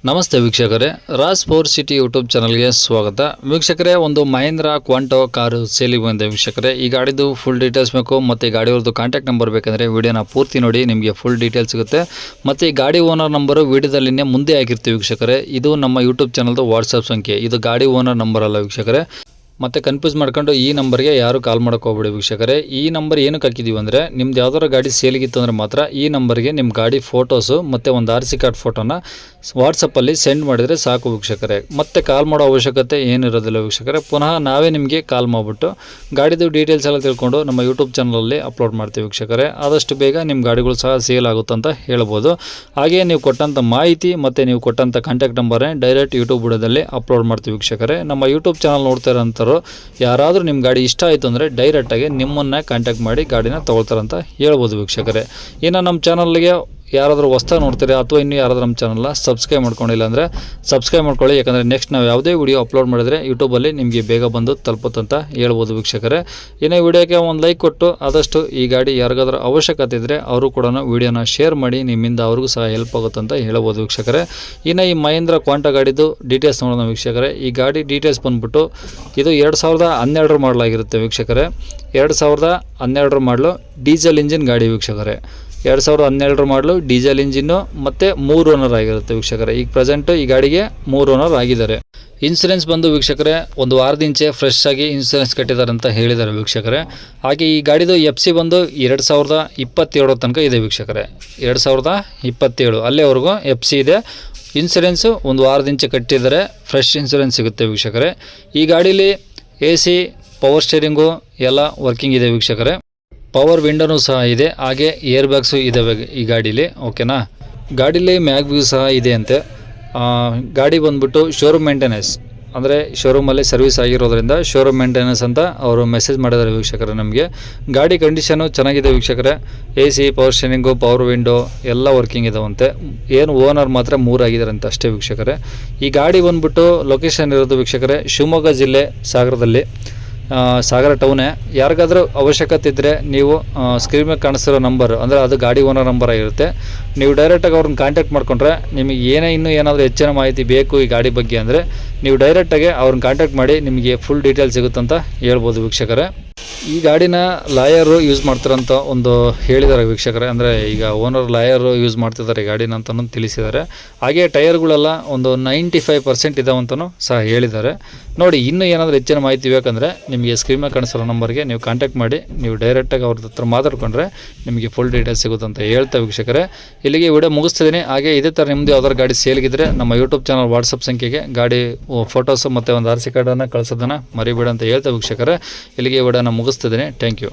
ನಮಸ್ತೆ ವೀಕ್ಷಕರೇ, Raas four city YouTube ಚಾನಲ್ಗೆ ಸ್ವಾಗತ. ವೀಕ್ಷಕರೇ, ಒಂದು ಮಹೇಂದ್ರ ಕ್ವಾಂಟೋ ಕಾರು ಸೇಲಿಗೆ ಬಂದಿದೆ ವೀಕ್ಷಕರೇ. ಈ ಗಾಡಿದು ಫುಲ್ ಡೀಟೇಲ್ಸ್ ಬೇಕು ಮತ್ತು ಈ ಗಾಡಿಯವ್ರದ್ದು ಕಾಂಟ್ಯಾಕ್ಟ್ ನಂಬರ್ ಬೇಕಂದರೆ ವಿಡಿಯೋನ ಪೂರ್ತಿ ನೋಡಿ, ನಿಮಗೆ ಫುಲ್ ಡೀಟೇಲ್ಸ್ ಸಿಗುತ್ತೆ. ಮತ್ತು ಈ ಗಾಡಿ ಓನರ್ ನಂಬರು ವಿಡಿಯೋದಲ್ಲಿನೇ ಮುಂದೆ ಆಗಿರ್ತೀವಿ ವೀಕ್ಷಕರೇ. ಇದು ನಮ್ಮ ಯೂಟ್ಯೂಬ್ ಚಾನಲ್ದು ವಾಟ್ಸಪ್ ಸಂಖ್ಯೆ, ಇದು ಗಾಡಿ ಓನರ್ ನಂಬರ್ ಅಲ್ಲ ವೀಕ್ಷಕರೇ. ಮತ್ತು ಕನ್ಫ್ಯೂಸ್ ಮಾಡ್ಕೊಂಡು ಈ ನಂಬರ್ಗೆ ಯಾರು ಕಾಲ್ ಮಾಡೋಕೆ ಹೋಗ್ಬೇಡಿ ವೀಕ್ಷಕರೇ. ಈ ನಂಬರ್ ಏನಕ್ಕೆ ಹಾಕಿದ್ದೀವಿ ಅಂದರೆ, ನಿಮ್ದು ಯಾವ್ದಾರು ಗಾಡಿ ಸೇಲಿಗಿತ್ತು ಅಂದರೆ ಮಾತ್ರ ಈ ನಂಬರ್ಗೆ ನಿಮ್ಮ ಗಾಡಿ ಫೋಟೋಸು ಮತ್ತು ಒಂದು RC ಕಾರ್ಡ್ ಫೋಟೋನ ವಾಟ್ಸಪ್ಪಲ್ಲಿ ಸೆಂಡ್ ಮಾಡಿದರೆ ಸಾಕು ವೀಕ್ಷಕರೇ. ಮತ್ತೆ ಕಾಲ್ ಮಾಡೋ ಅವಶ್ಯಕತೆ ಏನಿರೋದಿಲ್ಲ ವೀಕ್ಷಕರೇ. ಪುನಃ ನಾವೇ ನಿಮಗೆ ಕಾಲ್ ಮಾಡಿಬಿಟ್ಟು ಗಾಡಿದು ಡೀಟೇಲ್ಸ್ ಎಲ್ಲ ತಿಳ್ಕೊಂಡು ನಮ್ಮ ಯೂಟ್ಯೂಬ್ ಚಾನಲಲ್ಲಿ ಅಪ್ಲೋಡ್ ಮಾಡ್ತೀವಿ ವೀಕ್ಷಕರೇ. ಆದಷ್ಟು ಬೇಗ ನಿಮ್ಮ ಗಾಡಿಗಳು ಸಹ ಸೇಲ್ ಆಗುತ್ತೆ ಅಂತ ಹೇಳ್ಬೋದು. ಹಾಗೆಯೇ ನೀವು ಕೊಟ್ಟಂಥ ಮಾಹಿತಿ ಮತ್ತು ನೀವು ಕೊಟ್ಟಂಥ ಕಾಂಟ್ಯಾಕ್ಟ್ ನಂಬರೇ ಡೈರೆಕ್ಟ್ ಯೂಟ್ಯೂಬ್ ವಿಡಿಯೋದಲ್ಲಿ ಅಪ್ಲೋಡ್ ಮಾಡ್ತೀವಿ ವೀಕ್ಷಕರೇ. ನಮ್ಮ ಯೂಟ್ಯೂಬ್ ಚಾನಲ್ ನೋಡ್ತಾ ಇರೋಂಥವ್ರು ಯಾರಾದರೂ ನಿಮ್ಮ ಗಾಡಿ ಇಷ್ಟ ಆಯಿತು ಅಂದರೆ ಡೈರೆಕ್ಟಾಗಿ ನಿಮ್ಮನ್ನು ಕಾಂಟ್ಯಾಕ್ಟ್ ಮಾಡಿ ಗಾಡಿನ ತೊಗೊಳ್ತಾರಂತ ಹೇಳ್ಬೋದು ವೀಕ್ಷಕರೇ. ಇನ್ನು ನಮ್ಮ ಚಾನಲ್ಗೆ ಯಾರಾದರೂ ಹೊಸ್ದಾಗಿ ನೋಡ್ತೀರಾ ಅಥವಾ ಇನ್ನೂ ಯಾರಾದರೂ ನಮ್ಮ ಚಾನಲ್ನ ಸಬ್ಸ್ಕ್ರೈಬ್ ಮಾಡ್ಕೊಂಡಿಲ್ಲ ಅಂದರೆ ಸಬ್ಸ್ಕ್ರೈಬ್ ಮಾಡ್ಕೊಳ್ಳಿ. ಯಾಕಂದರೆ ನೆಕ್ಸ್ಟ್ ನಾವು ಯಾವುದೇ ವಿಡಿಯೋ ಅಪ್ಲೋಡ್ ಮಾಡಿದರೆ ಯೂಟ್ಯೂಬಲ್ಲಿ ನಿಮಗೆ ಬೇಗ ಬಂದು ತಲುಪುತ್ತಂತ ಹೇಳ್ಬೋದು ವೀಕ್ಷಕರೇ. ಇನ್ನು ವಿಡಿಯೋಕ್ಕೆ ಒಂದು ಲೈಕ್ ಕೊಟ್ಟು ಆದಷ್ಟು ಈ ಗಾಡಿ ಯಾರಿಗಾದ್ರೂ ಅವಶ್ಯಕತೆ ಇದ್ದರೆ ಅವರು ಕೂಡ ವಿಡಿಯೋನ ಶೇರ್ ಮಾಡಿ, ನಿಮ್ಮಿಂದ ಅವ್ರಿಗೂ ಸಹ ಹೆಲ್ಪ್ ಆಗುತ್ತಂತ ಹೇಳ್ಬೋದು ವೀಕ್ಷಕರೇ. ಇನ್ನು ಈ ಮಹೇಂದ್ರ ಕ್ವಾಂಟೋ ಗಾಡಿದು ಡೀಟೇಲ್ಸ್ ನೋಡೋಣ ವೀಕ್ಷಕರೇ. ಈ ಗಾಡಿ ಡೀಟೇಲ್ಸ್ ಬಂದುಬಿಟ್ಟು ಇದು 2012 ಮಾಡಲಾಗಿರುತ್ತೆ ವೀಕ್ಷಕರೇ. 2012 ಮಾಡಲು ಡೀಸೆಲ್ ಇಂಜಿನ್ ಗಾಡಿ ವೀಕ್ಷಕರೇ. 2012 ಮಾಡಲು ಡೀಸೆಲ್ ಇಂಜಿನ್ನು ಮತ್ತು 3 ಓನರ್ ಆಗಿರುತ್ತೆ ವೀಕ್ಷಕರೇ. ಈಗ ಪ್ರೆಸೆಂಟು ಈ ಗಾಡಿಗೆ 3 ಓನರ್ ಆಗಿದ್ದಾರೆ. ಇನ್ಸೂರೆನ್ಸ್ ಬಂದು ವೀಕ್ಷಕರೇ ಒಂದು ವಾರದಿಂಚೆ ಫ್ರೆಶ್ ಆಗಿ ಇನ್ಸೂರೆನ್ಸ್ ಕಟ್ಟಿದ್ದಾರೆ ಅಂತ ಹೇಳಿದ್ದಾರೆ ವೀಕ್ಷಕರೇ. ಹಾಗೆ ಈ ಗಾಡಿದು FC ಬಂದು 2027 ತನಕ ಇದೆ ವೀಕ್ಷಕರೇ. 2027 ಅಲ್ಲಿವರೆಗೂ FC ಇದೆ. ಇನ್ಸೂರೆನ್ಸು ಒಂದು ವಾರದಿಂಚೆ ಕಟ್ಟಿದ್ದಾರೆ, ಫ್ರೆಶ್ ಇನ್ಸೂರೆನ್ಸ್ ಸಿಗುತ್ತೆ ವೀಕ್ಷಕರೇ. ಈ ಗಾಡೀಲಿ AC ಪವರ್ ಸ್ಟೇರಿಂಗು ಎಲ್ಲ ವರ್ಕಿಂಗ್ ಇದೆ ವೀಕ್ಷಕರೇ. ಪವರ್ ವಿಂಡೋನೂ ಸಹ ಇದೆ, ಹಾಗೆ ಏರ್ ಬ್ಯಾಗ್ಸು ಇದ್ದಾವೆ ಈ ಗಾಡೀಲಿ. ಓಕೆನಾ, ಗಾಡೀಲಿ ಮ್ಯಾಗ್ ವ್ಯೂ ಸಹ ಇದೆ ಅಂತೆ. ಗಾಡಿ ಬಂದ್ಬಿಟ್ಟು ಶೋರೂಮ್ ಮೇಂಟೆನೆನ್ಸ್, ಅಂದರೆ ಶೋರೂಮಲ್ಲಿ ಸರ್ವಿಸ್ ಆಗಿರೋದ್ರಿಂದ ಶೋರೂಮ್ ಮೇಂಟೆನೆನ್ಸ್ ಅಂತ ಅವರು ಮೆಸೇಜ್ ಮಾಡಿದ್ದಾರೆ ವೀಕ್ಷಕರೇ. ನಮಗೆ ಗಾಡಿ ಕಂಡೀಷನು ಚೆನ್ನಾಗಿದೆ ವೀಕ್ಷಕರೇ. AC power steering power window ಎಲ್ಲ ವರ್ಕಿಂಗ್ ಇದಾವಂತೆ. ಏನು ಓನರ್ ಮಾತ್ರ 3 ಆಗಿದ್ದಾರಂತೆ ಅಷ್ಟೇ ವೀಕ್ಷಕರೇ. ಈ ಗಾಡಿ ಬಂದ್ಬಿಟ್ಟು ಲೊಕೇಶನ್ ಇರೋದು ವೀಕ್ಷಕರೇ ಶಿವಮೊಗ್ಗ ಜಿಲ್ಲೆ ಸಾಗರದಲ್ಲಿ, ಸಾಗರ ಟೌನೇ. ಯಾರಿಗಾದ್ರೂ ಅವಶ್ಯಕತೆ ಇದ್ದರೆ ನೀವು ಸ್ಕ್ರೀನ್ ಮೇಲೆ ಕಾಣಿಸ್ತಿರೋ ನಂಬರ್ ಅಂದರೆ ಅದು ಗಾಡಿ ಓನರ್ ನಂಬರ್ ಆಗಿರುತ್ತೆ. ನೀವು ಡೈರೆಕ್ಟಾಗಿ ಅವ್ರನ್ನ ಕಾಂಟ್ಯಾಕ್ಟ್ ಮಾಡ್ಕೊಂಡ್ರೆ ನಿಮಗೆ ಇನ್ನೂ ಏನಾದರೂ ಹೆಚ್ಚಿನ ಮಾಹಿತಿ ಬೇಕು ಈ ಗಾಡಿ ಬಗ್ಗೆ ಅಂದರೆ ನೀವು ಡೈರೆಕ್ಟಾಗಿ ಅವ್ರನ್ನ ಕಾಂಟ್ಯಾಕ್ಟ್ ಮಾಡಿ ನಿಮಗೆ ಫುಲ್ ಡೀಟೇಲ್ಸ್ ಸಿಗುತ್ತಂತ ಹೇಳ್ಬೋದು ವೀಕ್ಷಕರೇ. ಈ ಗಾಡಿನ ಲಾಯರು ಯೂಸ್ ಮಾಡ್ತಾರಂತ ಒಂದು ಹೇಳಿದ್ದಾರೆ ವೀಕ್ಷಕರೇ. ಅಂದರೆ ಈಗ ಓನರ್ ಲಾಯರು ಯೂಸ್ ಮಾಡ್ತಿದ್ದಾರೆ ಈ ಗಾಡಿನ ಅಂತಲೂ ತಿಳಿಸಿದ್ದಾರೆ. ಹಾಗೆ ಟೈರ್ಗಳೆಲ್ಲ ಒಂದು 95% ಇದಾವಂತಲೂ ಸಹ ಹೇಳಿದ್ದಾರೆ. ನೋಡಿ, ಇನ್ನೂ ಏನಾದರೂ ಹೆಚ್ಚಿನ ಮಾಹಿತಿ ಬೇಕಂದರೆ ನಿಮಗೆ ಸ್ಕ್ರೀನ್ ಮೇಲೆ ಕಾಣಿಸೋ ನಂಬರ್ಗೆ ನೀವು ಕಾಂಟ್ಯಾಕ್ಟ್ ಮಾಡಿ, ನೀವು ಡೈರೆಕ್ಟಾಗಿ ಅವ್ರ ಹತ್ರ ಮಾತಾಡ್ಕೊಂಡ್ರೆ ನಿಮಗೆ ಫುಲ್ ಡೀಟೇಲ್ಸ್ ಸಿಗುತ್ತಂತ ಹೇಳ್ತಾ ವೀಕ್ಷಕರೇ. ಇಲ್ಲಿಗೆ ವಿಡಿಯೋ ಮುಗಿಸ್ತಿದ್ದೀನಿ. ಹಾಗೆ ಇದೇ ಥರ ನಿಮ್ಮದು ಯಾವ್ದಾದ್ರು ಗಾಡಿ ಸೇಲ್ಗಿದ್ರೆ ನಮ್ಮ ಯೂಟ್ಯೂಬ್ ಚಾನಲ್ ವಾಟ್ಸಪ್ ಸಂಖ್ಯೆಗೆ ಗಾಡಿ ಫೋಟೋಸು ಮತ್ತು ಒಂದು RC ಕಾರ್ಡನ್ನು ಕಳಿಸೋದನ್ನು ಮರಿಬೇಡ ಅಂತ ಹೇಳ್ತಾ ವೀಕ್ಷಕರೇ. ಇಲ್ಲಿಗೆ ವಿಡಿಯೋನ ಮುಗಿಸ್ತಿದ್ದೀನಿ. Thank you.